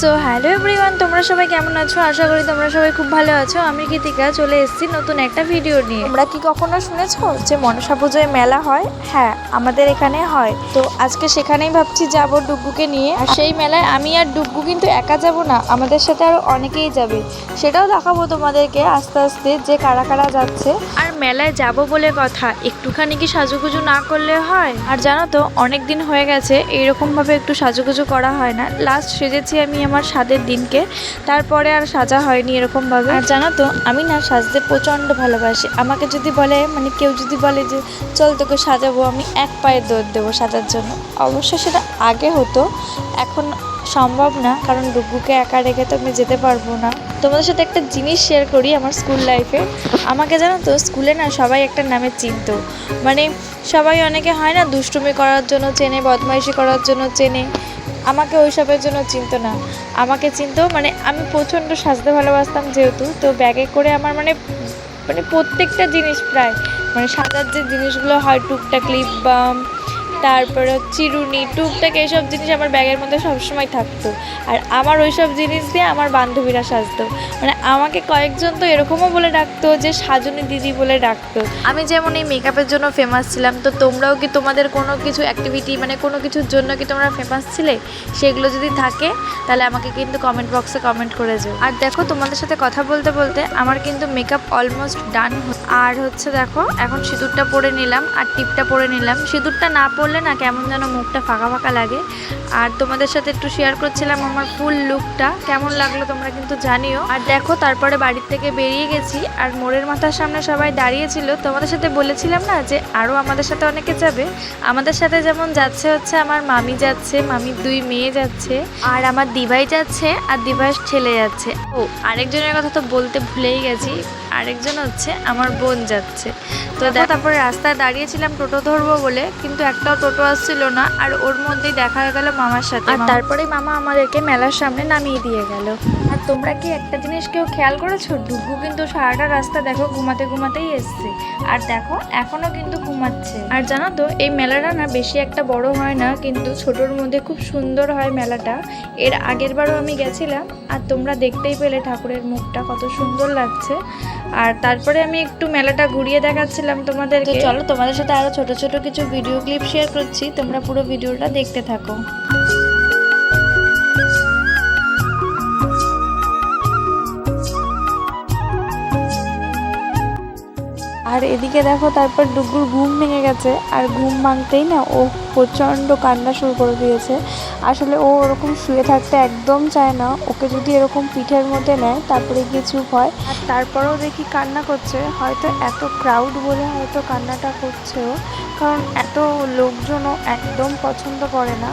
So hello everyone, তোমরা সবাই কেমন আছো? আশা করি তোমরা সবাই খুব ভালো আছো। আমি কৃতিকা চলে এসেছি নতুন একটা ভিডিও নিয়ে। তোমরা কি কখনো শুনেছো যে মনসা পুজোয় মেলা হয়? হ্যাঁ, আমাদের এখানে হয়। তো আজকে সেখানেই ভাবছি যাব ডুগ্গুকে নিয়ে। আর সেই মেলায় আমি আর ডুগ্গু কিন্তু একা যাব না, আমাদের সাথে আরো অনেকেই যাবে। সেটাও দেখাবো তোমাদেরকে আস্তে আস্তে যে কারা কারা যাচ্ছে। আর মেলায় যাব বলে কথা, একটুখানি কি সাজুগুজু না করলে হয়? আর জানো তো, অনেক দিন হয়ে গেছে এইরকম ভাবে একটু সাজুগুজু করা হয় না। লাস্ট সেজেছি আমি আমার স্বাদের দিনকে, তারপরে আর সাজা হয়নি এরকম ভাবে। আর জানো তো, আমি না সাজতে প্রচণ্ড ভালোবাসি। আমাকে যদি বলে, মানে কেউ যদি বলে যে চল তোকে সাজাবো, আমি এক পায়ে দৌড় দেবো সাজার জন্য। অবশ্যই সেটা আগে হতো, এখন সম্ভব না, কারণ ডুগ্গুকে একা রেখে তো আমি যেতে পারবো না। তোমাদের সাথে একটা জিনিস শেয়ার করি আমার স্কুল লাইফে। আমাকে জানো তো, স্কুলে না সবাই একটা নামে চিনতো। মানে সবাই, অনেকে হয় না দুষ্টুমি করার জন্য চেনে, বদমাইশি করার জন্য চেনে, আমাকে ওইসবের জন্য চিনতো না। আমাকে চিনতো, মানে আমি প্রচণ্ড সাজতে ভালোবাসতাম যেহেতু, তো ব্যাগে করে আমার মানে প্রত্যেকটা জিনিস প্রায়, মানে সাজার যে জিনিসগুলো হয়, টুকটাক লিপ বাম, তারপরে চিরুনি, টুকটাক এইসব জিনিস আমার ব্যাগের মধ্যে সবসময় থাকতো। আর আমার ওইসব জিনিস দিয়ে আমার বান্ধবীরা সাজতো। মানে আমাকে কয়েকজন তো এরকমও বলে ডাকতো যে সাজুনি দিদি বলে ডাকতো। আমি যেমন এই মেকআপের জন্য ফেমাস ছিলাম, তো তোমরাও কি তোমাদের কোনো কিছু অ্যাক্টিভিটি, মানে কোনো কিছুর জন্য কি তোমরা ফেমাস ছিলে? সেগুলো যদি থাকে তাহলে আমাকে কিন্তু কমেন্ট বক্সে কমেন্ট করে যাও। আর দেখো, তোমাদের সাথে কথা বলতে বলতে আমার কিন্তু মেকআপ অলমোস্ট ডান। আর হচ্ছে দেখো, এখন সিঁদুরটা পরে নিলাম আর টিপটা পরে নিলাম। সিঁদুরটা না পরলে না কেমন যেন মুখটা ফাঁকা ফাঁকা লাগে। আর তোমাদের সাথে একটু শেয়ার করছিলাম আমার ফুল লুকটা, কেমন লাগলো তোমরা কিন্তু জানিও। আর দেখো, তারপরে বাড়ির থেকে বেরিয়ে গেছি, আর মোড়ের মাথার সামনে সবাই দাঁড়িয়েছিল। তোমাদের সাথে বলেছিলাম না যে আরও আমাদের সাথে অনেকে যাবে। আমাদের সাথে যেমন যাচ্ছে হচ্ছে আমার মামি যাচ্ছে, মামির 2 মেয়ে যাচ্ছে, আর আমার দিভাই যাচ্ছে, আর দিভাইয়ের ছেলে যাচ্ছে। ও আরেকজনের কথা তো বলতে ভুলেই গেছি, আরেকজন হচ্ছে আমার বোন যাচ্ছে। তো দেখো, তারপরে রাস্তায় দাঁড়িয়েছিলাম টোটো ধরবো বলে, কিন্তু একটাও টোটো আসছিল না। আর ওর মধ্যেই দেখা হয়ে গেল মামার সাথে। আর তারপরেই মামা আমাদেরকে মেলার সামনে নামিয়ে দিয়ে গেল। আর তোমরা কি একটা জিনিস কেউ খেয়াল করেছো? ডুগ্গু কিন্তু সারাটা রাস্তা দেখো ঘুমাতেই এসছে। আর দেখো, এখনো কিন্তু ঘুমাচ্ছে। আর জানো তো, এই মেলাটা না বেশি একটা বড় হয় না, কিন্তু ছোটোর মধ্যে খুব সুন্দর হয় মেলাটা। এর আগের বারও আমি গেছিলাম, আর তোমরা দেখতেই পেলে ঠাকুরের মুখটা কত সুন্দর লাগছে। আর তারপরে আমি একটু মেলাটা ঘুরিয়ে দেখাচ্ছিলাম তোমাদেরকে। চলো, তোমাদের সাথে আরো ছোট ছোট কিছু ভিডিও ক্লিপ শেয়ার করছি, তোমরা পুরো ভিডিওটা দেখতে থাকো। আর এদিকে দেখো, তারপর ডুগ্গুর ঘুম ভেঙে গেছে, আর ঘুম ভাঙতেই না ও প্রচণ্ড কান্না শুরু করে দিয়েছে। আসলে ও ওরকম শুয়ে থাকতে একদম চায় না, ওকে যদি এরকম পিঠের মধ্যে নেয় তারপরে গিয়ে চুপ হয়। আর তারপরেও দেখি কান্না করছে, হয়তো এত ক্রাউড বলে হয়তো কান্নাটা করছে ও, কারণ এত লোকজনও একদম পছন্দ করে না।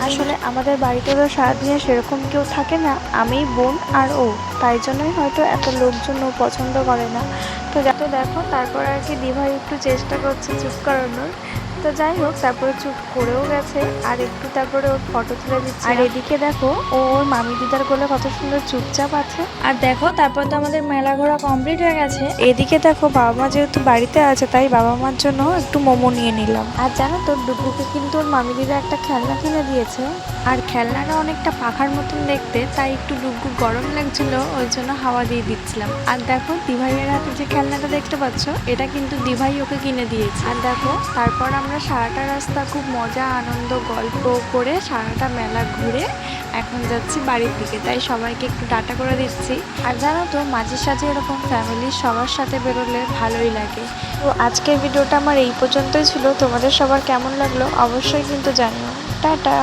আসলে আমাদের বাড়িতে তো সারাদিনে সেরকম কেউ থাকে না, আমি, বোন আর ও, তাই জন্যই হয়তো এত লোকজন ও পছন্দ করে না। তো দেখো, তারপর আর কি দিভাই একটু চেষ্টা করছে চুপ করানোর। তো যাই হোক, তারপরে চুপ করেও গেছে, আর একটু তারপরে ওর ফটো তুলে দিচ্ছে। আর এদিকে দেখো, ও ওর মামি দিদার কোলে কত সুন্দর চুপচাপ আছে। আর দেখো, তারপর তো আমাদের মেলা ঘোরা কমপ্লিট হয়ে গেছে। এদিকে দেখো, বাবা মা যেহেতু বাড়িতে আছে, তাই বাবা মার জন্য একটু মোমো নিয়ে নিলাম। আর জানো তো, ডুগুকে কিন্তু ওর মামি দিদা একটা খেলনা কিনে দিয়েছে। আর খেলনাটা অনেকটা পাখার মতন দেখতে, তাই একটু ডুগ্গুর গরম লাগছিল, ওই জন্য হাওয়া দিয়ে দিচ্ছিলাম। আর দেখো, দিভাইয়ের হাতে যে খেলনাটা দেখতে পাচ্ছ, এটা কিন্তু দিভাই ওকে কিনে দিয়েছে। আর দেখো, তারপর আমরা সারাটা রাস্তা খুব মজা, আনন্দ, গল্প করে সারাটা মেলা ঘুরে এখন যাচ্ছি বাড়ির দিকে। তাই সবাইকে একটু টাটা করে দিচ্ছি। আর জানো তো, মাঝে সাঝে এরকম ফ্যামিলির সবার সাথে বেরোলে ভালোই লাগে। তো আজকের ভিডিওটা আমার এই পর্যন্তই ছিল। তোমাদের সবার কেমন লাগলো অবশ্যই কিন্তু জানিও। টাটা।